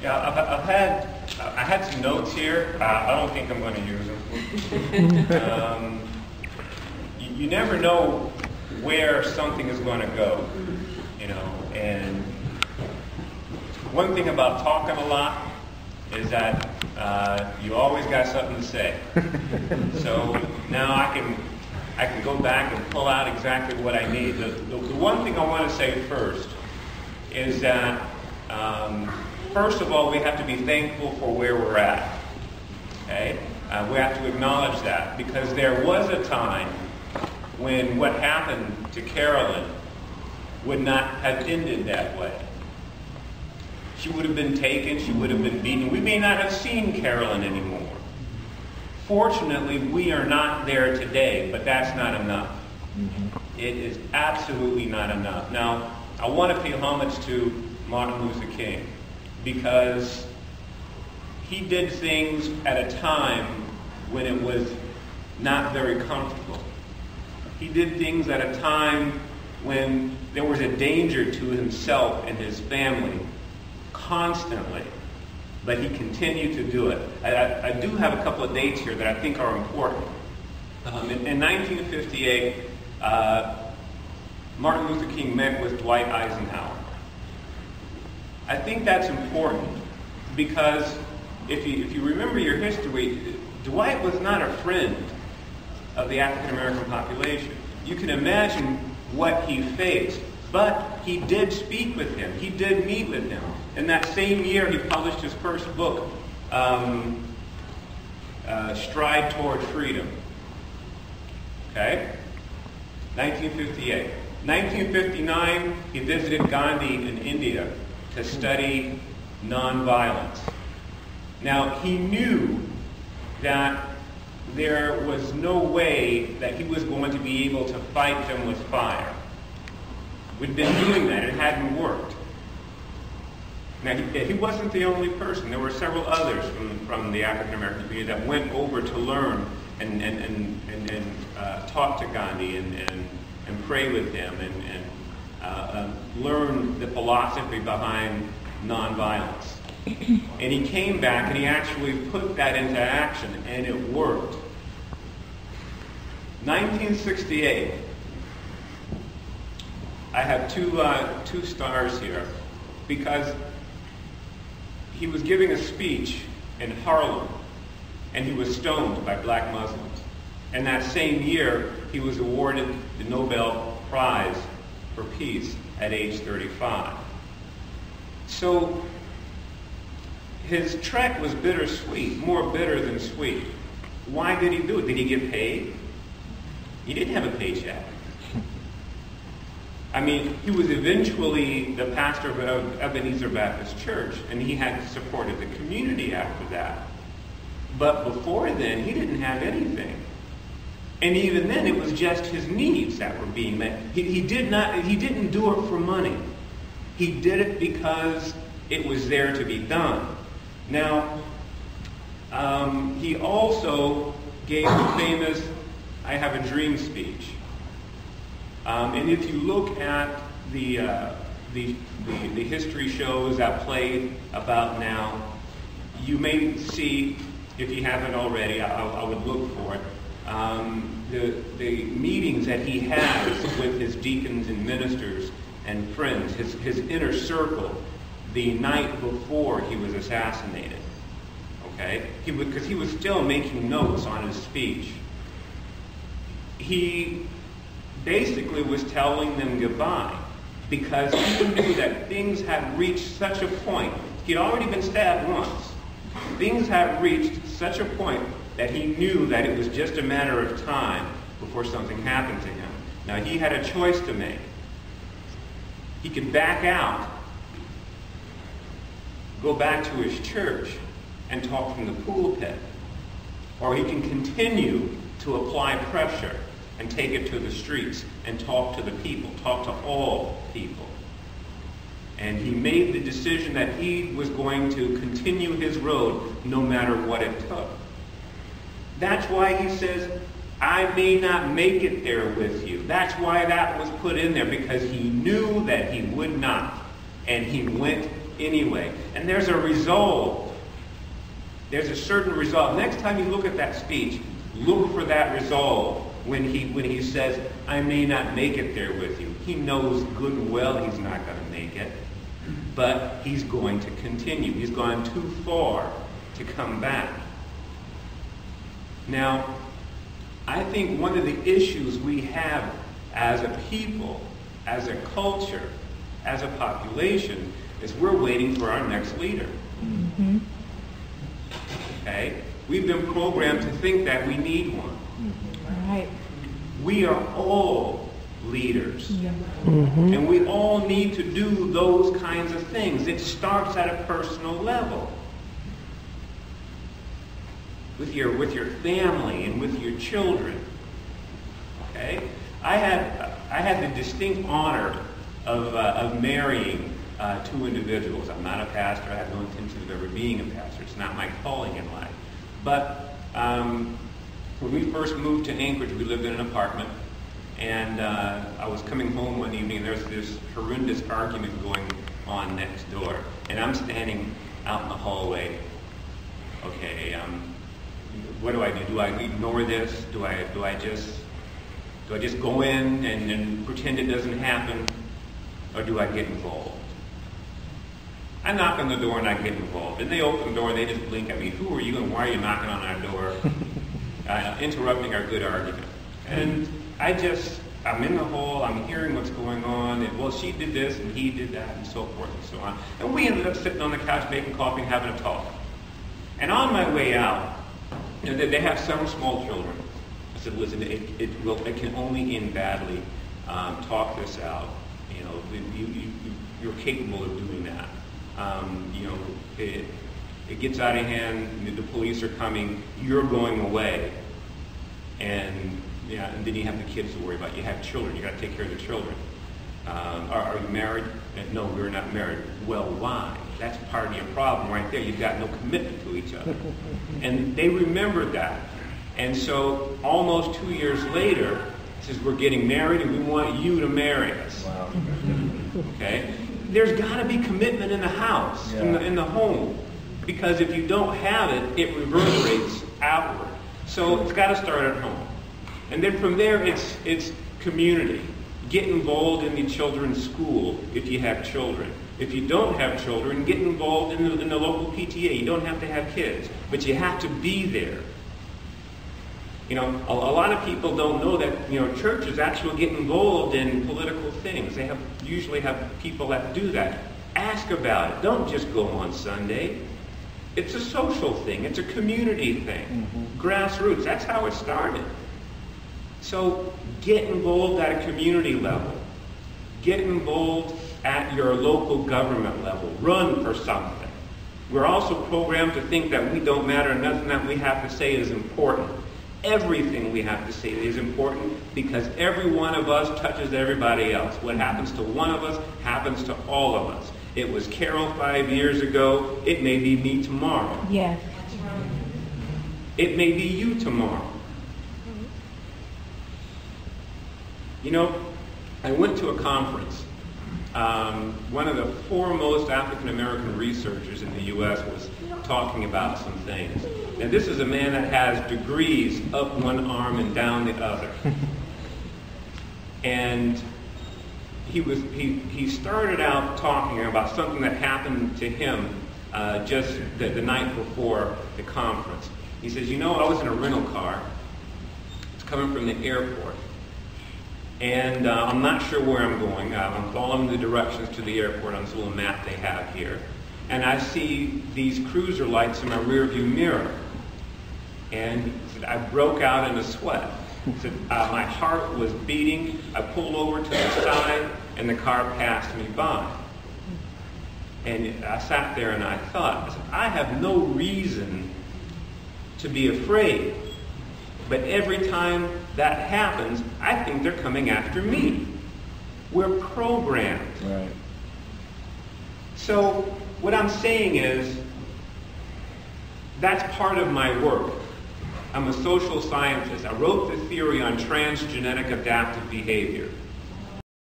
Yeah, I had some notes here. I don't think I'm going to use them. You never know where something is going to go, you know. And one thing about talking a lot is that you always got something to say. So now I can go back and pull out exactly what I need. The one thing I want to say first is that first of all, we have to be thankful for where we're at. Okay? We have to acknowledge that, because there was a time when what happened to Carolyn would not have ended that way. She would have been taken, she would have been beaten. We may not have seen Carolyn anymore. Fortunately, we are not there today, but that's not enough. It is absolutely not enough. Now, I want to pay homage to Martin Luther King, because he did things at a time when it was not very comfortable. He did things at a time when there was a danger to himself and his family constantly, but he continued to do it. I do have a couple of dates here that I think are important. In 1958, Martin Luther King met with Dwight Eisenhower. I think that's important because if you remember your history, Dwight was not a friend of the African American population. You can imagine what he faced, but he did speak with him. He did meet with him. In that same year, he published his first book, Stride Toward Freedom. Okay? 1958. 1959, he visited Gandhi in India to study nonviolence. Now, he knew that there was no way that he was going to be able to fight them with fire. We'd been doing that. It hadn't worked. Now, he wasn't the only person. There were several others from the African American community that went over to learn and talk to Gandhi and pray with him and learn the philosophy behind nonviolence. And he came back and he actually put that into action, and it worked. 1968. I have two stars here because he was giving a speech in Harlem, and he was stoned by black Muslims. And that same year, he was awarded the Nobel Prize for Peace at age 35. So his trek was bittersweet, more bitter than sweet. Why did he do it? Did he get paid? He didn't have a paycheck. I mean, he was eventually the pastor of Ebenezer Baptist Church, and he had supported the community after that. But before then, he didn't have anything. And even then, it was just his needs that were being met. He didn't do it for money. He did it because it was there to be done. Now, he also gave the famous "I Have a Dream" speech. And if you look at the history shows that play about now, you may see, if you haven't already, I would look for it, the meetings that he has with his deacons and ministers and friends, his inner circle, the night before he was assassinated. Okay? Because he was still making notes on his speech. He basically was telling them goodbye because he knew that things had reached such a point. He'd already been stabbed once. Things had reached such a point that he knew that it was just a matter of time before something happened to him. Now, he had a choice to make. He could back out, go back to his church, and talk from the pulpit. Or he can continue to apply pressure and take it to the streets and talk to the people, talk to all people. And he made the decision that he was going to continue his road no matter what it took. That's why he says, I may not make it there with you. That's why that was put in there, because he knew that he would not. And he went anyway. And there's a resolve. There's a certain resolve. Next time you look at that speech, look for that resolve when he says, I may not make it there with you. He knows good and well he's not going to make it, but he's going to continue. He's gone too far to come back. Now, I think one of the issues we have as a people, as a culture, as a population, is we're waiting for our next leader. Mm-hmm. Okay? We've been programmed to think that we need one. Right. We are all leaders. Yeah. Mm-hmm. And we all need to do those kinds of things. It starts at a personal level. With your family and with your children. Okay? I had the distinct honor of marrying two individuals. I'm not a pastor. I have no intention of ever being a pastor. It's not my calling in life. But when we first moved to Anchorage, we lived in an apartment. And I was coming home one evening, and there's this horrendous argument going on next door. And I'm standing out in the hallway. Okay, what do I do? Do I ignore this? Do I just go in and pretend it doesn't happen? Or do I get involved? I knock on the door and I get involved. And they open the door and they just blink at me. Who are you and why are you knocking on our door? Interrupting our good argument. And I'm in the hall, I'm hearing what's going on, and well, she did this and he did that and so forth and so on. And we ended up sitting on the couch making coffee and having a talk. And on my way out, they have several small children. I said, listen, it can only end badly. Talk this out. You know, you're capable of doing that. You know, it gets out of hand, the police are coming, you're going away. And then you have the kids to worry about. You have children, you got to take care of the children. Are you married? No, we're not married. Well, why? That's part of your problem right there. You've got no commitment to each other. And they remembered that. And so almost 2 years later, it says, we're getting married and we want you to marry us. Wow. Okay? There's got to be commitment in the house, in the home. Because if you don't have it, it reverberates outward. So it's got to start at home. And then from there, it's community. Get involved in the children's school if you have children. If you don't have children, get involved in the local PTA. You don't have to have kids, but you have to be there. You know, a lot of people don't know that, you know, churches actually get involved in political things. They usually have people that do that. Ask about it. Don't just go on Sunday. It's a social thing. It's a community thing. Mm-hmm. Grassroots. That's how it started. So get involved at a community level. Get involved at your local government level. Run for something. We're also programmed to think that we don't matter. Nothing that we have to say is important. Everything we have to say is important because every one of us touches everybody else. What happens to one of us happens to all of us. It was Carol 5 years ago. It may be me tomorrow. Yes. It may be you tomorrow. You know, I went to a conference. One of the foremost African American researchers in the U.S. was talking about some things. And this is a man that has degrees up one arm and down the other. And he started out talking about something that happened to him just the night before the conference. He says, you know, I was in a rental car. It's coming from the airport. And I'm not sure where I'm going. I'm following the directions to the airport on this little map they have here. And I see these cruiser lights in my rearview mirror. And he said, I broke out in a sweat. He said, my heart was beating. I pulled over to the side, and the car passed me by. And I sat there and I thought, I have no reason to be afraid. But every time that happens, I think they're coming after me. We're programmed. Right. So what I'm saying is, that's part of my work. I'm a social scientist. I wrote the theory on transgenetic adaptive behavior.